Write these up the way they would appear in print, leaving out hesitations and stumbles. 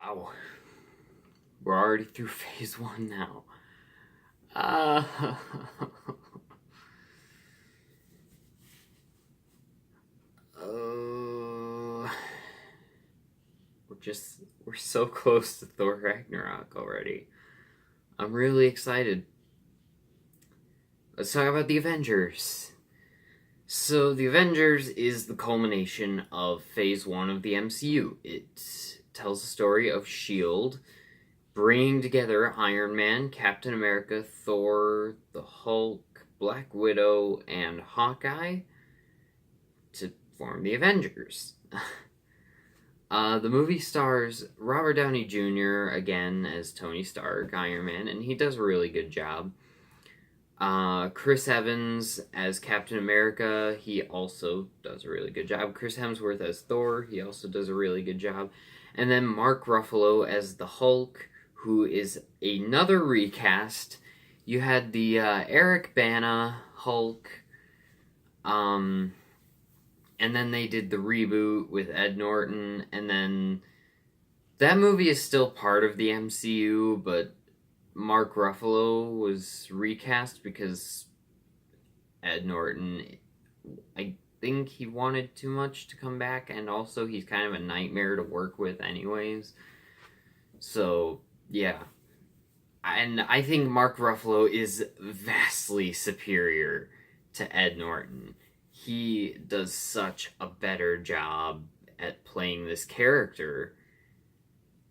Wow. We're already through phase one now. Uh, uh, we're so close to Thor Ragnarok already. I'm really excited. Let's talk about the Avengers. So, the Avengers is the culmination of phase one of the MCU. It tells the story of S.H.I.E.L.D. bringing together Iron Man, Captain America, Thor, the Hulk, Black Widow, and Hawkeye to form the Avengers. The movie stars Robert Downey Jr. again as Tony Stark, Iron Man, and he does a really good job. Chris Evans as Captain America, he also does a really good job. Chris Hemsworth as Thor, he also does a really good job. And then Mark Ruffalo as the Hulk, who is another recast. You had the Eric Bana Hulk, and then they did the reboot with Ed Norton, and then that movie is still part of the MCU, but Mark Ruffalo was recast because Ed Norton, I think he wanted too much to come back, and also he's kind of a nightmare to work with anyways. So, yeah. And I think Mark Ruffalo is vastly superior to Ed Norton. He does such a better job at playing this character.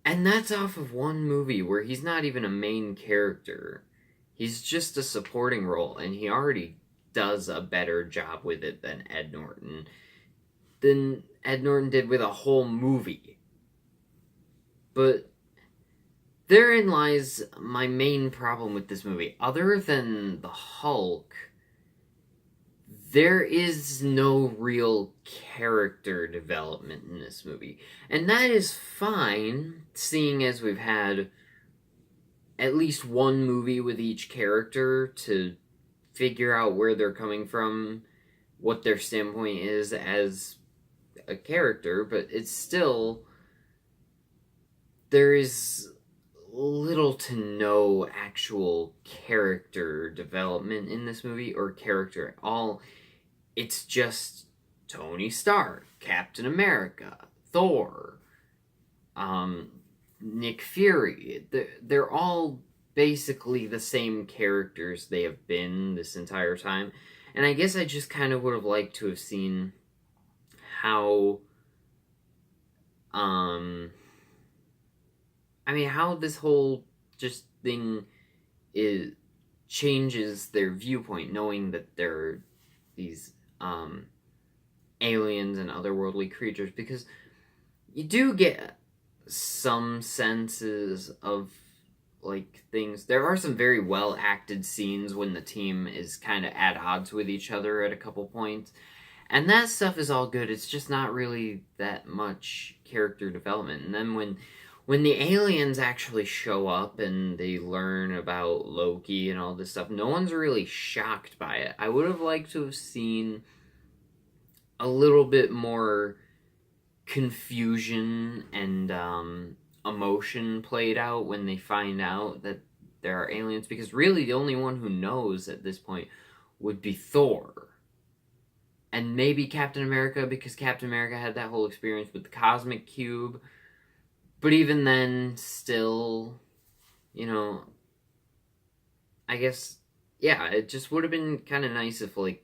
And that's off of one movie where he's not even a main character. He's just a supporting role, and he already does a better job with it than Ed Norton did with a whole movie. But therein lies my main problem with this movie. Other than the Hulk, there is no real character development in this movie. And that is fine, seeing as we've had at least one movie with each character to figure out where they're coming from, what their standpoint is as a character, but it's still, there is little to no actual character development in this movie, or character at all. It's just Tony Stark, Captain America, Thor, Nick Fury. They're all basically the same characters they have been this entire time. And I guess I just kind of would have liked to have seen how how this whole just thing is changes their viewpoint, knowing that there are these aliens and otherworldly creatures, because you do get some senses of like things. There are some very well acted scenes when the team is kind of at odds with each other at a couple points, and that stuff is all good. It's just not really that much character development. And then when the aliens actually show up and they learn about Loki and all this stuff, no one's really shocked by it. I would have liked to have seen a little bit more confusion and emotion played out when they find out that there are aliens, because really the only one who knows at this point would be Thor. And maybe Captain America, because Captain America had that whole experience with the Cosmic Cube. But even then, still, I guess, yeah, it just would have been kind of nice if, like,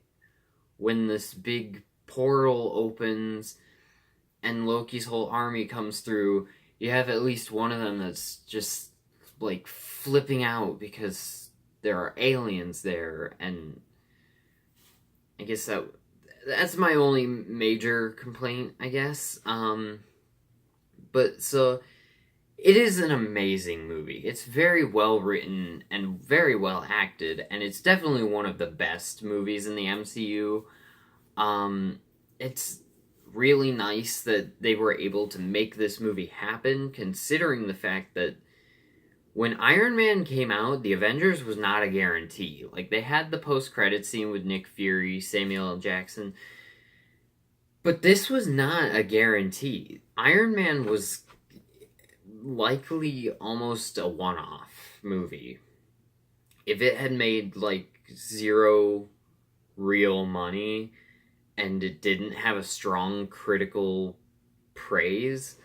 when this big portal opens and Loki's whole army comes through, you have at least one of them that's just, like, flipping out because there are aliens there, and I guess that's my only major complaint, I guess. But so it is an amazing movie. It's very well written and very well acted, and it's definitely one of the best movies in the MCU. It's really nice that they were able to make this movie happen, considering the fact that when Iron Man came out, the Avengers was not a guarantee. Like, they had the post-credit scene with Nick Fury, Samuel L. Jackson, but this was not a guarantee. Iron Man was likely almost a one-off movie. If it had made like zero real money and it didn't have a strong critical praise,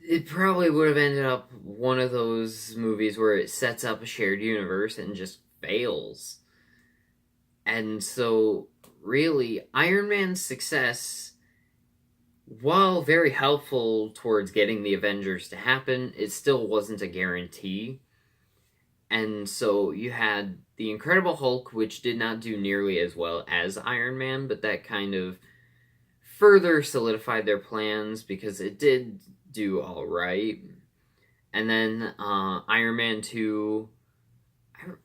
it probably would have ended up one of those movies where it sets up a shared universe and just fails. And so, really, Iron Man's success, while very helpful towards getting the Avengers to happen, it still wasn't a guarantee. And so you had the Incredible Hulk, which did not do nearly as well as Iron Man, but that kind of further solidified their plans because it did do all right. And then Iron Man 2,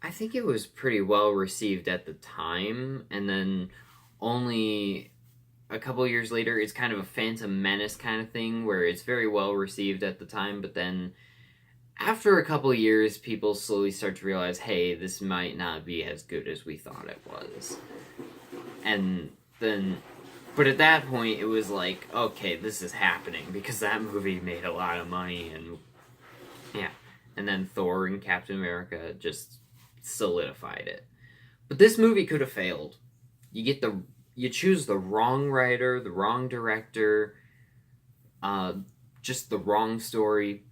I think it was pretty well received at the time. And then only a couple years later, it's kind of a Phantom Menace kind of thing where it's very well received at the time, but then after a couple years, people slowly start to realize, hey, this might not be as good as we thought it was. And then, but at that point, it was like, okay, this is happening because that movie made a lot of money, and yeah. And then Thor and Captain America just solidified it. But this movie could have failed. You choose the wrong writer, the wrong director, just the wrong story.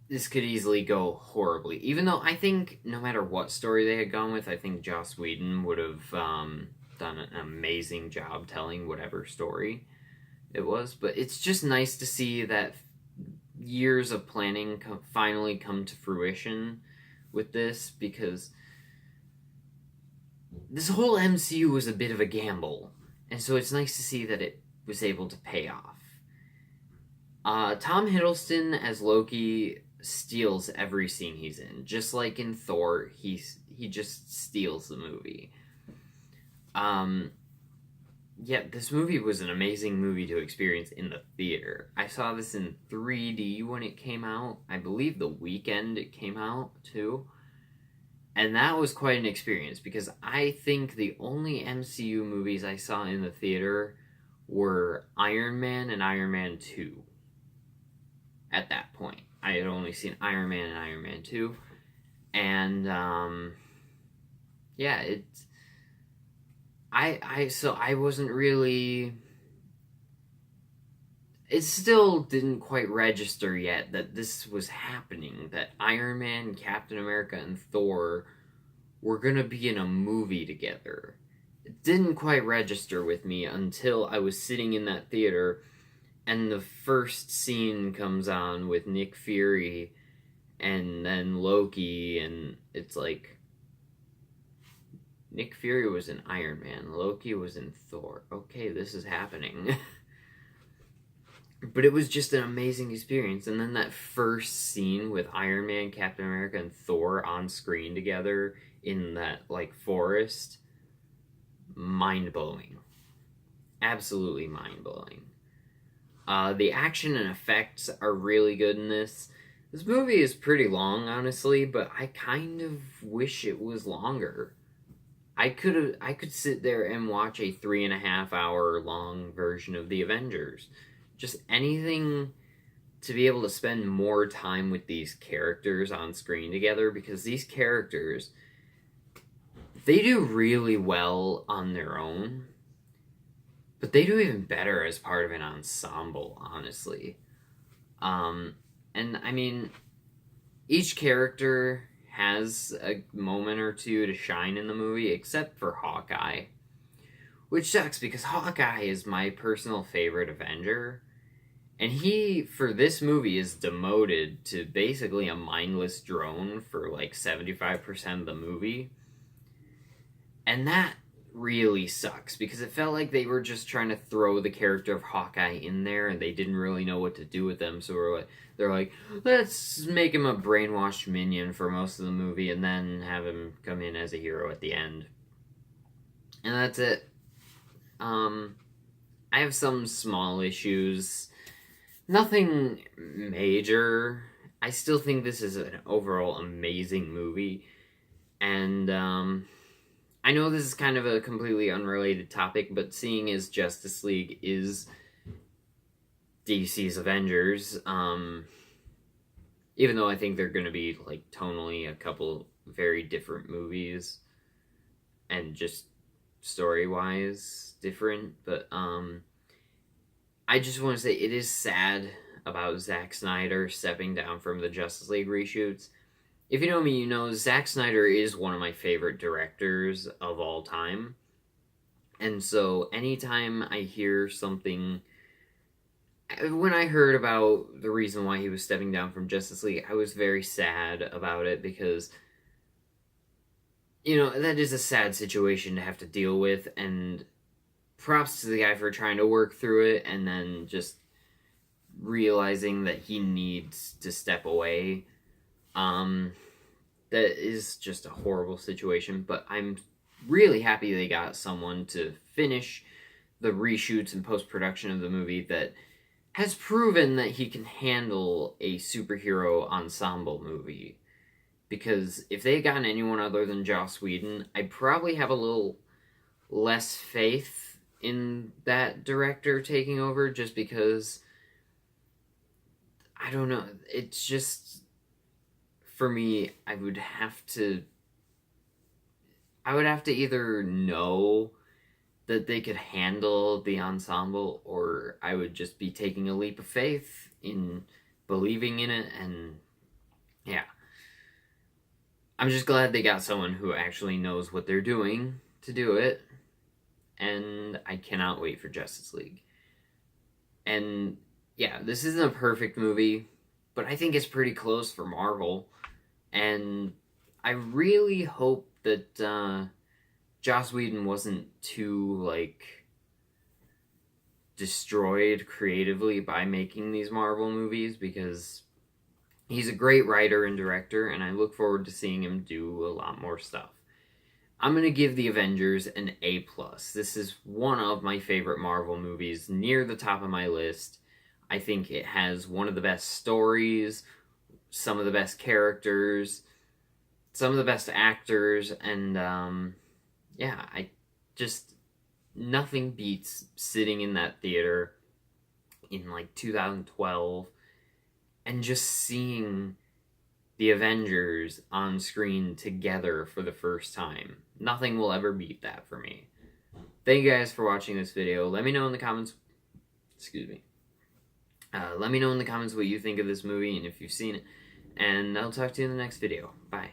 This could easily go horribly. Even though I think no matter what story they had gone with, I think Joss Whedon would have done an amazing job telling whatever story it was. But it's just nice to see that years of planning finally come to fruition with this, because this whole MCU was a bit of a gamble. And so it's nice to see that it was able to pay off. Tom Hiddleston as Loki steals every scene he's in. Just like in Thor, he just steals the movie. Yeah, this movie was an amazing movie to experience in the theater. I saw this in 3D when it came out. I believe the weekend it came out, too. And that was quite an experience, because I think the only MCU movies I saw in the theater were Iron Man and Iron Man 2. At that point, I had only seen Iron Man and Iron Man 2. And, yeah, so I wasn't really... It still didn't quite register yet that this was happening, that Iron Man, Captain America, and Thor were gonna be in a movie together. It didn't quite register with me until I was sitting in that theater and the first scene comes on with Nick Fury and then Loki, and it's like, Nick Fury was in Iron Man, Loki was in Thor. Okay, this is happening. But it was just an amazing experience. And then that first scene with Iron Man, Captain America, and Thor on screen together in that, like, forest, mind-blowing. Absolutely mind-blowing. The action and effects are really good in this. This movie is pretty long, honestly, but I kind of wish it was longer. I could sit there and watch a 3.5 hour long version of the Avengers. Just anything to be able to spend more time with these characters on screen together, because these characters, they do really well on their own, but they do even better as part of an ensemble, honestly. And I mean, each character has a moment or two to shine in the movie, except for Hawkeye. Which sucks, because Hawkeye is my personal favorite Avenger. And he, for this movie, is demoted to basically a mindless drone for like 75% of the movie. And that really sucks, because it felt like they were just trying to throw the character of Hawkeye in there, and they didn't really know what to do with them. So they're like, let's make him a brainwashed minion for most of the movie, and then have him come in as a hero at the end. And that's it. I have some small issues. Nothing major. I still think this is an overall amazing movie. And, I know this is kind of a completely unrelated topic, but seeing as Justice League is DC's Avengers, Even though I think they're going to be, like, tonally a couple very different movies and just story-wise different. But, I just want to say it is sad about Zack Snyder stepping down from the Justice League reshoots. If you know me, you know Zack Snyder is one of my favorite directors of all time. And so anytime I hear something, when I heard about the reason why he was stepping down from Justice League, I was very sad about it because, you know, that is a sad situation to have to deal with. And props to the guy for trying to work through it and then just realizing that he needs to step away. That is just a horrible situation, but I'm really happy they got someone to finish the reshoots and post-production of the movie that has proven that he can handle a superhero ensemble movie. Because if they had gotten anyone other than Joss Whedon, I'd probably have a little less faith in that director taking over, just because, I don't know, it's just, for me, I would have to either know that they could handle the ensemble, or I would just be taking a leap of faith in believing in it. And yeah, I'm just glad they got someone who actually knows what they're doing to do it, and I cannot wait for Justice League. And yeah, this isn't a perfect movie, but I think it's pretty close for Marvel. And I really hope that Joss Whedon wasn't too, like, destroyed creatively by making these Marvel movies, because he's a great writer and director, and I look forward to seeing him do a lot more stuff. I'm going to give The Avengers an A+. This is one of my favorite Marvel movies, near the top of my list. I think it has one of the best stories, some of the best characters, some of the best actors, and yeah, I just, nothing beats sitting in that theater in like 2012 and just seeing the Avengers on screen together for the first time. Nothing will ever beat that for me. Thank you guys for watching this video. Let me know in the comments, excuse me, let me know in the comments what you think of this movie and if you've seen it, and I'll talk to you in the next video. Bye.